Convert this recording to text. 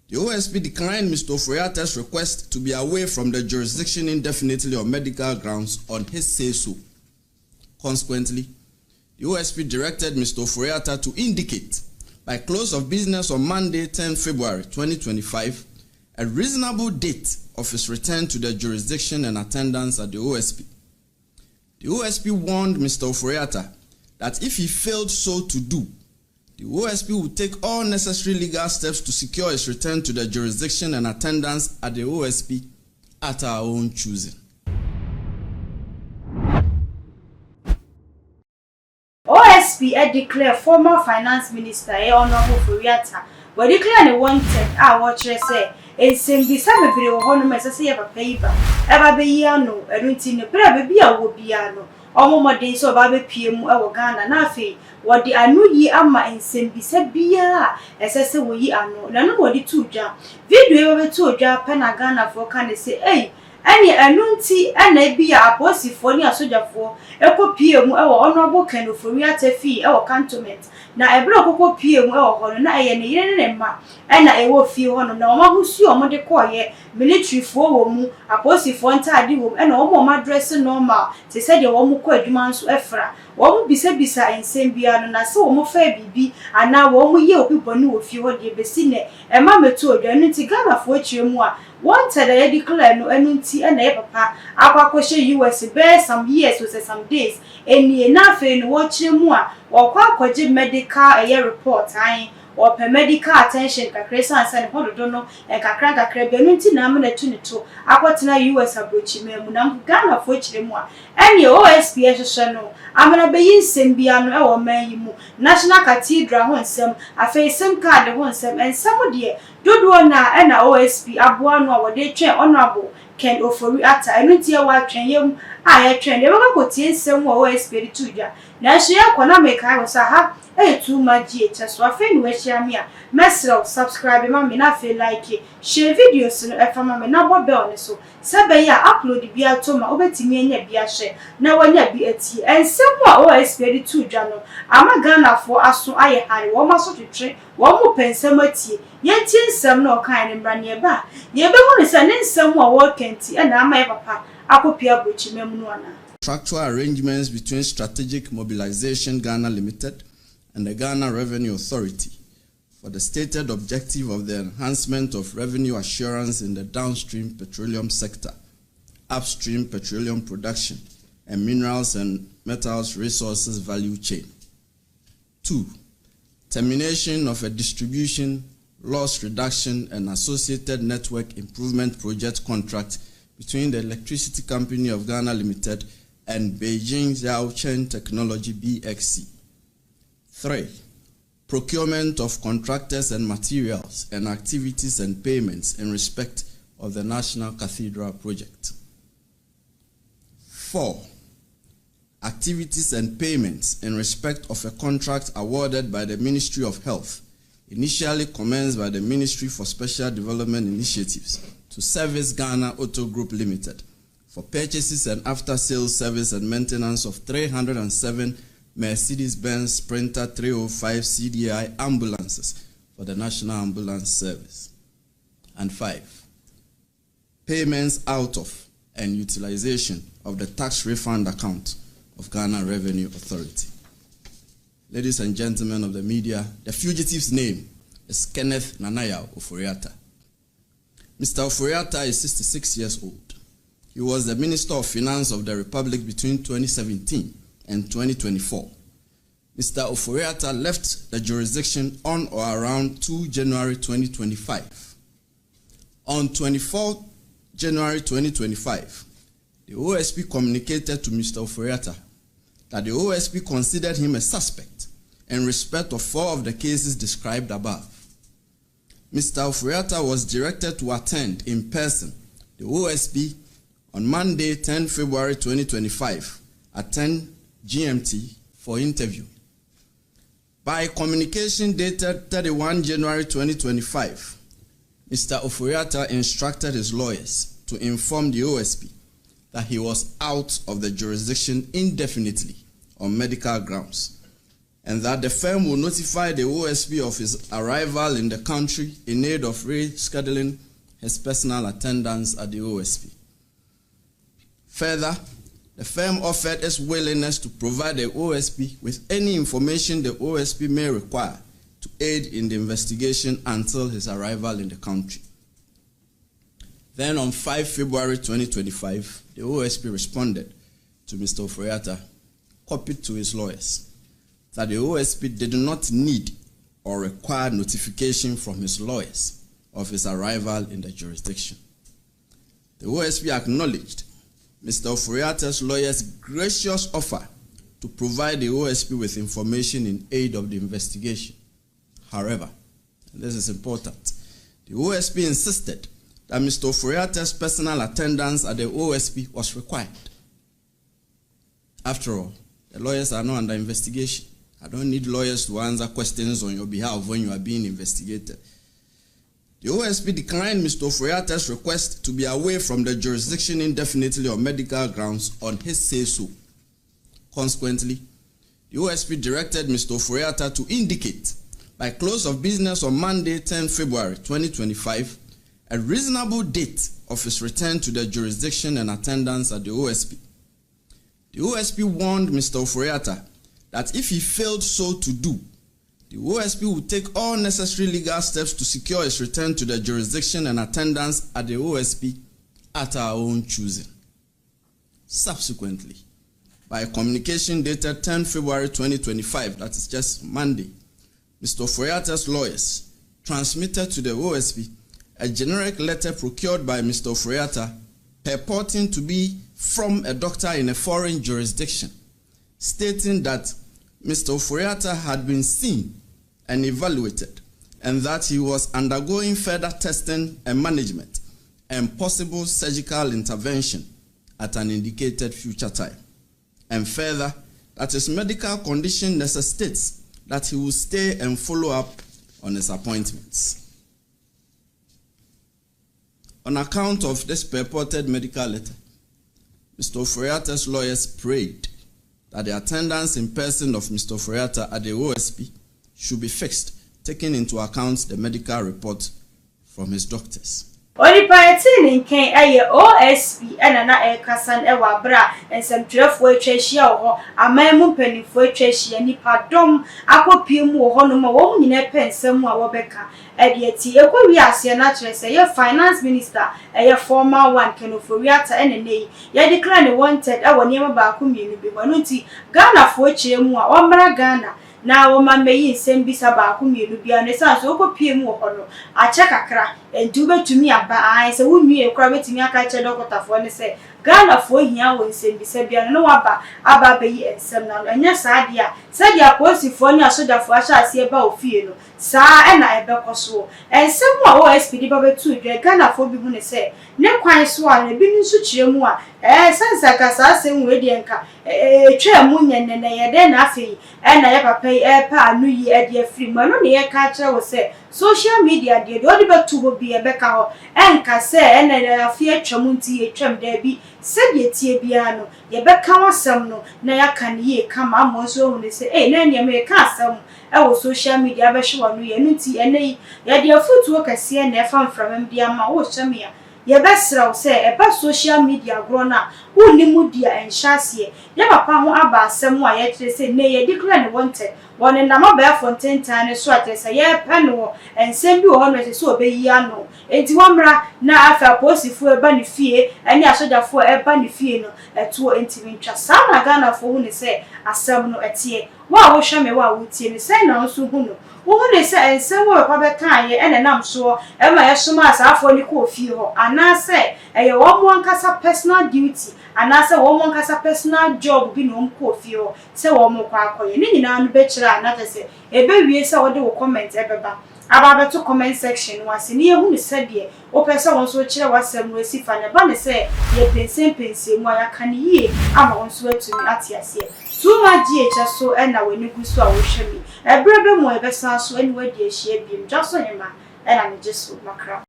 The OSP declined Mr. Oforiatta's request to be away from the jurisdiction indefinitely on medical grounds on his say-so. Consequently, the OSP directed Mr. Oforiatta to indicate by close of business on Monday, 10 February 2025, a reasonable date of his return to the jurisdiction and attendance at the OSP. The OSP warned Mr. Oforiatta that if he failed so to do, the OSP would take all necessary legal steps to secure his return to the jurisdiction and attendance at the OSP at our own choosing. OSP declare former finance minister Honorable Oforiatta but declare wanted watch say ensembisa bebre wo hono mesese ye papa yi ba eba be yi ano erunti ne bra be bia wo bia no omomode so ba be pie mu e wo Ghana na afi wo de anu yi ama ensembisa bia esese wo yi ano na no wo de tuja video e be tuja pe na Ghana for kan say ani anunti ana bia aposifo ni asojafo ekopie mu e wo Honorable Ken Oforiatta fi e wo cantonment na ebra kokko pie mu e wo hono na eye ne yire ne ma na e wo fi hono na omahusu omode koye military fo wo mu aposifo ntade wo na omo address normal te se de wo mu ko adwuma nso efra wo mu bisa ensem bia no na se wo mu fa bibi ana wo mu ye obi boni wo fi ho de besi ne e ma metu odwanu ti Ghana fo akire mu a wanted a declare no anunti na e papa akwakoshe US be some years or some days eni na fe no wo kire mu a wo kwakwaje medical report or per medical attention kakresa ansa hododo no kakra be nunti na am na tu ne to akwatena US abrochi memu na Ghana fo akire mu a eni OSP ehwehwe no amana be yinsem bia no e wo man yi mu National Cathedral ho nsem afei sim card ho nsem ensem de dodo na OSP aboa no a wode twen Honorable Ken Oforiatta enunti e wa twen yem a ye twen de baka kotie nsem wo OSP de tuja na hye akona meka wo sa ha too much so afei no ehia me a mesro subscribe ma me na fe like share videos no e fama me na bo bell ne so sebe ya upload bia to ma obetimi anya bia hye na wanya bi ati ensem wo OSP de tuja no ama Ghana fo aso aye hare wo ma so twetwe wo mo pensem atie yenti nsem na okan ne mra ne ba ye be hu ne se ne nsem wo wo kenti na ama ye papa akopia brochi memu no ana. Contractual arrangements between Strategic Mobilization Ghana Limited and the Ghana Revenue Authority for the stated objective of the enhancement of revenue assurance in the downstream petroleum sector, upstream petroleum production, and minerals and metals resources value chain. 2. Termination of a distribution, loss reduction, and associated network improvement project contract between the Electricity Company of Ghana Limited and Beijing Zhaochen Technology BXC. 3. Procurement of contractors and materials and activities and payments in respect of the National Cathedral project. 4. Activities and payments in respect of a contract awarded by the Ministry of Health, initially commenced by the Ministry for Special Development Initiatives to Service Ghana Auto Group Limited for purchases and after-sales service and maintenance of 307 Mercedes-Benz Sprinter 305 CDI ambulances for the National Ambulance Service. And 5. Payments out of and utilization of the tax refund account of Ghana Revenue Authority. Ladies and gentlemen of the media, the fugitive's name is Kenneth Nanaya Oforiatta. Mr. Oforiatta is 66 years old. He was the Minister of Finance of the Republic between 2017 and 2024. Mr. Oforiatta left the jurisdiction on or around 2 January 2025. On 24 January 2025, the OSP communicated to Mr. Oforiatta that the OSP considered him a suspect in respect of 4 of the cases described above. Mr. Oforiatta was directed to attend in person the OSP on Monday, 10 February 2025 at 10 GMT for interview. By communication dated 31 January 2025, Mr. Oforiatta instructed his lawyers to inform the OSP that he was out of the jurisdiction indefinitely on medical grounds and that the firm will notify the OSP of his arrival in the country in aid of rescheduling his personal attendance at the OSP. Further, the firm offered its willingness to provide the OSP with any information the OSP may require to aid in the investigation until his arrival in the country. Then on 5 February 2025, the OSP responded to Mr. Ofori, copied to his lawyers, that the OSP did not need or require notification from his lawyers of his arrival in the jurisdiction. The OSP acknowledged Mr. Ofori's lawyers' gracious offer to provide the OSP with information in aid of the investigation. However, and this is important, the OSP insisted that Mr. Ofori's personal attendance at the OSP was required. After all, the lawyers are not under investigation. I don't need lawyers to answer questions on your behalf when you are being investigated. The OSP declined Mr. Ofori's request to be away from the jurisdiction indefinitely on medical grounds on his say-so. Consequently, the OSP directed Mr. Ofori to indicate by close of business on Monday, 10 February 2025, a reasonable date of his return to the jurisdiction and attendance at the OSP. The OSP warned Mr. Ofori that if he failed so to do, the OSP would take all necessary legal steps to secure his return to the jurisdiction and attendance at the OSP at our own choosing. Subsequently, by a communication dated 10 February 2025, that is just Monday, Mr. Ofori's lawyers transmitted to the OSP a generic letter procured by Mr. Ofori purporting to be from a doctor in a foreign jurisdiction, stating that Mr. Ofori had been seen and evaluated and that he was undergoing further testing and management and possible surgical intervention at an indicated future time. And further, that his medical condition necessitates that he will stay and follow up on his appointments. On account of this purported medical letter, Mr. Ofori's lawyers prayed that the attendance in person of Mr. Ofori at the OSP should be fixed, taking into account the medical report from his doctors. Only can OSP and an Kasan Ewa Bra and some 12 way treasure or a man penny for treasure nipa dom, aqua pium or honoma woman in a pen somewhere Wabeka. And yet, we are seeing natural say your finance minister, a former one can Ofori and a nay. Ye decline wanted our name about community, Wanuti, Ghana for Chemua, Ombra Ghana. Now, man may send Bisaba community and the sons over Pimu or I check a crack and do it to me about eyes, a woman, a crabby me a catch a dog of one say, Ghana for here when send Bisabia no abba bay and some and yes, idea. Said your posy for your soda for I see about Fiano, Sa and I back or so, and some more OSP Baba too, Ghana for Bibuna say, no quite swan, a bin such more, sans like a assassin radianca, a chair moon and then nothing, and I ever pay air pa New Year dear free man on the air catcher will say, social media dear, the other two will be a becker, and can say, and I fear Chamunti, a tram debbie, said ye tea piano, ye becker some no, Naya can ye come among so they say, eh, then you may cast some. Our social media version of Nuti and ye, dear footwork I see and I found from him, dear ma, oh, Shamia. Ye best say about social media grown up, who Nimudia and Shasie, never found about somewhere yet they say, nay, decline wanted. One in a mobile fontaine time and sweaters a year panel and send you on as so be yano. It's one bra now after a posy for a bunny fear and ya should have for a bunny fear at 2 intimate. Sana Ghana for whom they say, a seven or a tear. Wow, show me what would see me say now so who know. Who they say and somewhere public time and I'm sure Emma Yasumas are for the coffee and I say a one casa personal duty and I say one casa personal job being on coffee or say one more quack or you know, bachelor and others say a baby is our do comment ever. About the comment section was near whom said ye, or person also chair was some receive and a bunny say, ye pensing why I can ye, I'm on sweat to me at yes here. Too much GHS so and I will never so I will show me. A brother more ever sounds so anyway, dear, she beam just on your man, and I'm just with my crap.